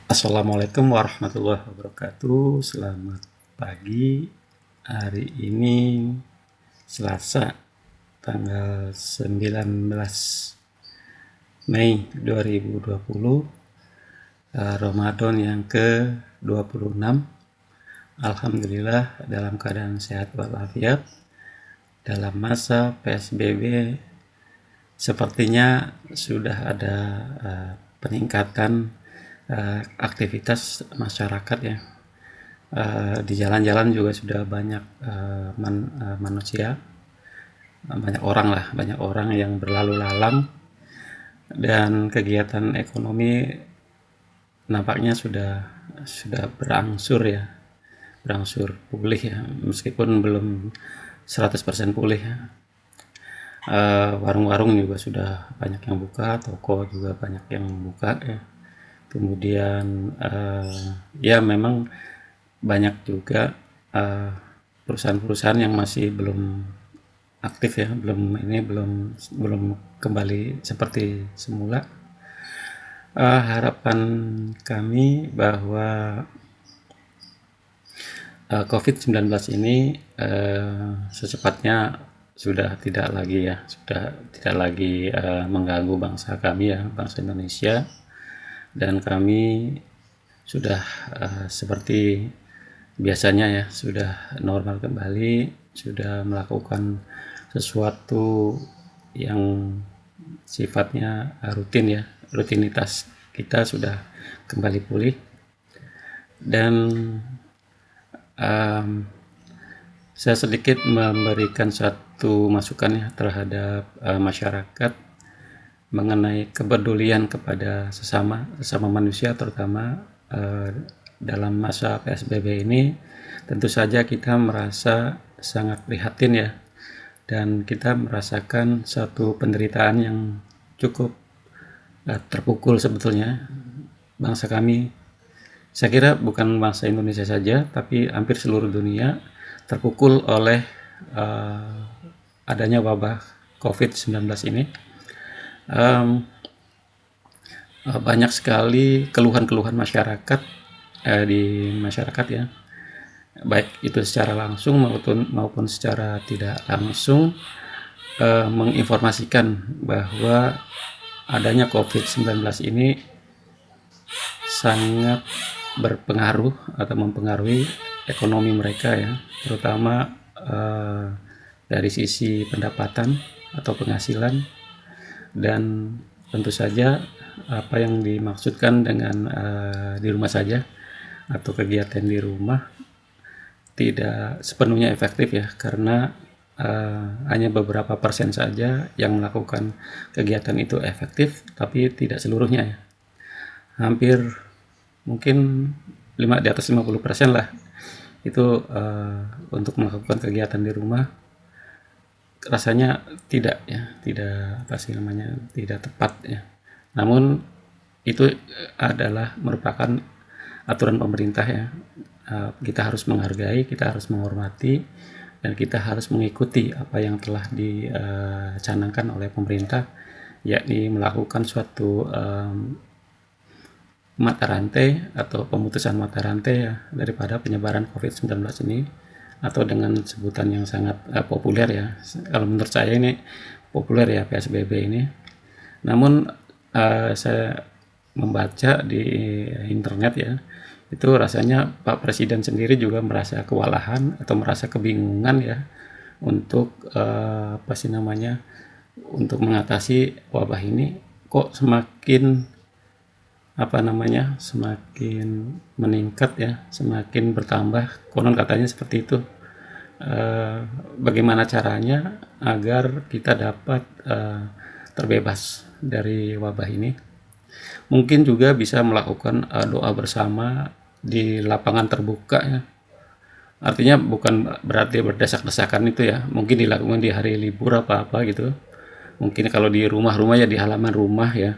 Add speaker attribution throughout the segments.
Speaker 1: Assalamualaikum warahmatullahi wabarakatuh. Selamat pagi. Hari ini Selasa, tanggal 19 Mei 2020, Ramadan yang ke-26. Alhamdulillah dalam keadaan sehat walafiat. Dalam masa PSBB sepertinya sudah ada peningkatan aktivitas masyarakat ya. Di jalan-jalan juga sudah banyak manusia, banyak orang yang berlalu lalang, dan kegiatan ekonomi nampaknya sudah berangsur pulih ya, meskipun belum 100% pulih ya. Warung-warung juga sudah banyak yang buka, toko juga banyak yang buka ya. Kemudian ya memang banyak juga perusahaan-perusahaan yang masih belum aktif ya, belum kembali seperti semula. Harapan kami bahwa COVID-19 ini secepatnya sudah tidak lagi mengganggu bangsa kami ya, bangsa Indonesia, dan kami sudah seperti biasanya ya, sudah normal kembali, sudah melakukan sesuatu yang sifatnya rutin ya, rutinitas kita sudah kembali pulih. Dan saya sedikit memberikan satu masukan ya terhadap masyarakat mengenai kepedulian kepada sesama manusia, terutama dalam masa PSBB ini. Tentu saja kita merasa sangat prihatin ya, dan kita merasakan satu penderitaan yang cukup terpukul sebetulnya. Bangsa kami, saya kira bukan bangsa Indonesia saja, tapi hampir seluruh dunia terpukul oleh adanya wabah COVID-19 ini. Banyak sekali keluhan-keluhan masyarakat di masyarakat ya, baik itu secara langsung maupun secara tidak langsung, menginformasikan bahwa adanya COVID-19 ini sangat berpengaruh atau mempengaruhi ekonomi mereka ya, terutama dari sisi pendapatan atau penghasilan. Dan tentu saja apa yang dimaksudkan dengan di rumah saja atau kegiatan di rumah tidak sepenuhnya efektif ya, karena hanya beberapa persen saja yang melakukan kegiatan itu efektif, tapi tidak seluruhnya ya. Hampir mungkin di atas 50% lah itu untuk melakukan kegiatan di rumah rasanya tidak tidak tepat ya. Namun itu adalah merupakan aturan pemerintah ya. Kita harus menghargai, kita harus menghormati, dan kita harus mengikuti apa yang telah dicanangkan oleh pemerintah, yakni melakukan suatu mata rantai atau pemutusan mata rantai ya daripada penyebaran COVID-19 ini, atau dengan sebutan yang sangat populer ya. Kalau menurut saya ini populer ya, PSBB ini. Namun saya membaca di internet ya, itu rasanya Pak Presiden sendiri juga merasa kewalahan atau merasa kebingungan ya untuk untuk mengatasi wabah ini. Kok semakin meningkat ya, semakin bertambah, konon katanya seperti itu. Bagaimana caranya agar kita dapat terbebas dari wabah ini? Mungkin juga bisa melakukan doa bersama di lapangan terbuka ya. Artinya bukan berarti berdesak-desakan itu ya, mungkin dilakukan di hari libur apa gitu. Mungkin kalau di rumah-rumah ya, di halaman rumah ya.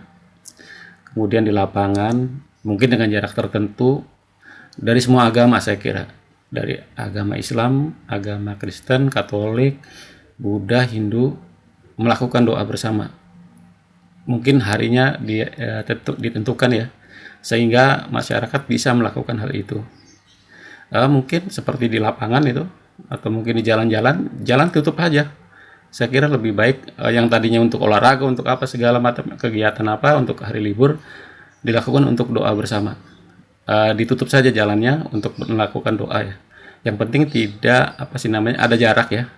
Speaker 1: Kemudian di lapangan, mungkin dengan jarak tertentu, dari semua agama saya kira. Dari agama Islam, agama Kristen, Katolik, Buddha, Hindu, melakukan doa bersama. Mungkin harinya ditentukan ya, sehingga masyarakat bisa melakukan hal itu. Mungkin seperti di lapangan itu, atau mungkin di jalan-jalan, jalan tutup aja. Saya kira lebih baik yang tadinya untuk olahraga, untuk apa segala macam kegiatan apa untuk hari libur dilakukan untuk doa bersama. Ditutup saja jalannya untuk melakukan doa ya. Yang penting tidak apa sih namanya ada jarak ya.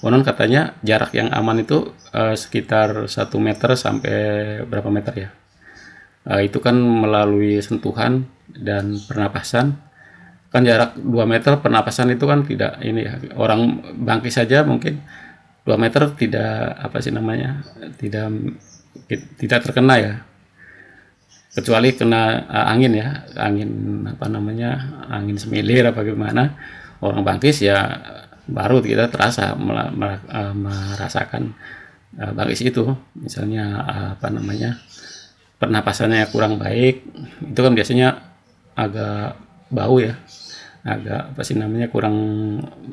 Speaker 1: Konon katanya jarak yang aman itu sekitar 1 meter sampai berapa meter ya. Itu kan melalui sentuhan dan pernapasan. Kan jarak 2 meter pernapasan itu kan tidak ini ya. Orang bangkit saja mungkin 2 meter tidak apa sih namanya tidak tidak terkena ya, kecuali kena angin ya, angin apa namanya angin semilir apa gimana orang bangkis ya, baru kita terasa merasakan bangkis itu. Misalnya apa namanya pernapasannya kurang baik, itu kan biasanya agak bau ya, agak apa sih namanya kurang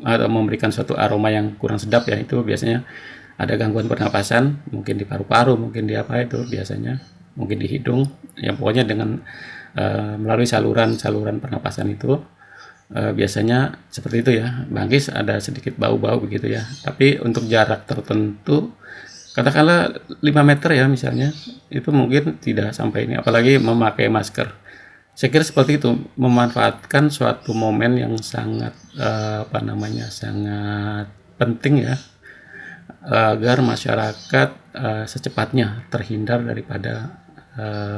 Speaker 1: atau memberikan suatu aroma yang kurang sedap ya, itu biasanya ada gangguan pernapasan, mungkin di paru-paru, mungkin di apa itu biasanya, mungkin di hidung, yang pokoknya dengan melalui saluran pernapasan itu biasanya seperti itu ya, bangkis ada sedikit bau-bau begitu ya. Tapi untuk jarak tertentu katakanlah 5 meter ya misalnya, itu mungkin tidak sampai ini, apalagi memakai masker. Saya kira seperti itu, memanfaatkan suatu momen yang sangat apa namanya sangat penting ya, agar masyarakat secepatnya terhindar daripada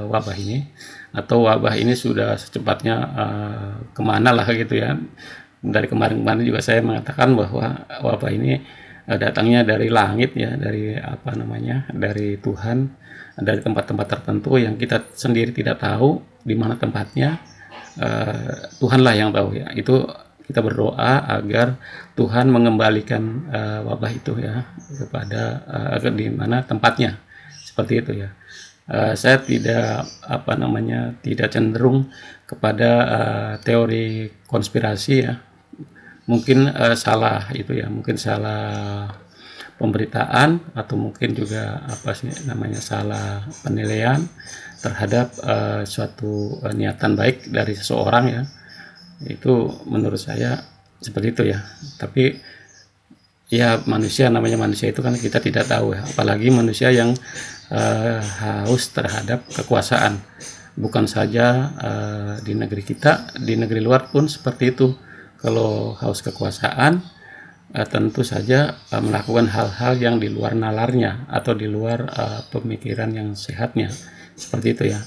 Speaker 1: wabah ini, atau wabah ini sudah secepatnya kemana lah gitu ya. Dari kemarin-kemarin juga saya mengatakan bahwa wabah ini datangnya dari langit ya, dari apa namanya dari Tuhan, dari tempat-tempat tertentu yang kita sendiri tidak tahu di mana tempatnya. Tuhanlah yang tahu ya. Itu kita berdoa agar Tuhan mengembalikan wabah itu ya kepada di mana tempatnya, seperti itu ya. Saya tidak apa namanya tidak cenderung kepada teori konspirasi ya, mungkin salah itu ya, mungkin salah pemberitaan, atau mungkin juga apa sih namanya salah penilaian terhadap suatu niatan baik dari seseorang ya. Itu menurut saya seperti itu ya. Tapi ya manusia, namanya manusia itu kan kita tidak tahu ya, apalagi manusia yang haus terhadap kekuasaan. Bukan saja di negeri kita, di negeri luar pun seperti itu. Kalau haus kekuasaan tentu saja melakukan hal-hal yang di luar nalarnya atau di luar pemikiran yang sehatnya, seperti itu ya.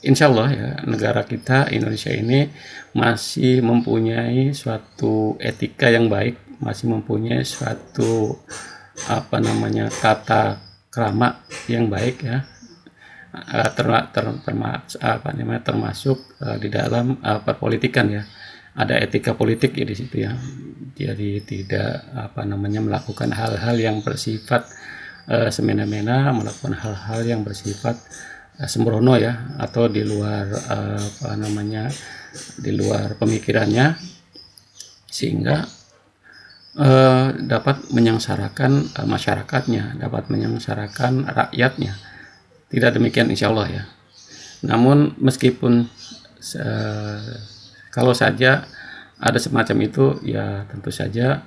Speaker 1: Insya Allah ya, negara kita Indonesia ini masih mempunyai suatu etika yang baik, masih mempunyai suatu apa namanya tata krama yang baik ya, termasuk di dalam perpolitikan ya. Ada etika politik ya di situ ya. Jadi tidak apa namanya melakukan hal-hal yang bersifat semena-mena, melakukan hal-hal yang bersifat sembrono ya, atau di luar apa namanya di luar pemikirannya, sehingga dapat menyengsarakan masyarakatnya, dapat menyengsarakan rakyatnya. Tidak demikian insya Allah ya. Namun meskipun kalau saja ada semacam itu ya, tentu saja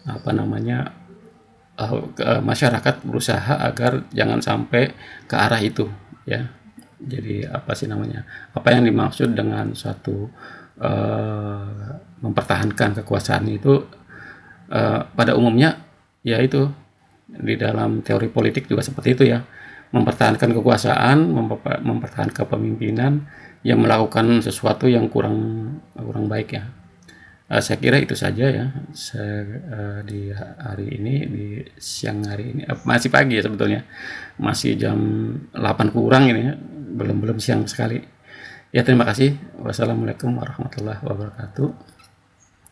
Speaker 1: apa namanya masyarakat berusaha agar jangan sampai ke arah itu ya. Jadi apa sih namanya, apa yang dimaksud dengan suatu mempertahankan kekuasaan itu pada umumnya ya itu di dalam teori politik juga seperti itu ya, mempertahankan kekuasaan, mempertahankan kepemimpinan yang melakukan sesuatu yang kurang baik ya. Saya kira itu saja ya. Di hari ini, di siang hari ini, masih pagi ya sebetulnya, masih jam 8 kurang ini ya, belum siang sekali ya. Terima kasih. Wassalamualaikum warahmatullahi wabarakatuh.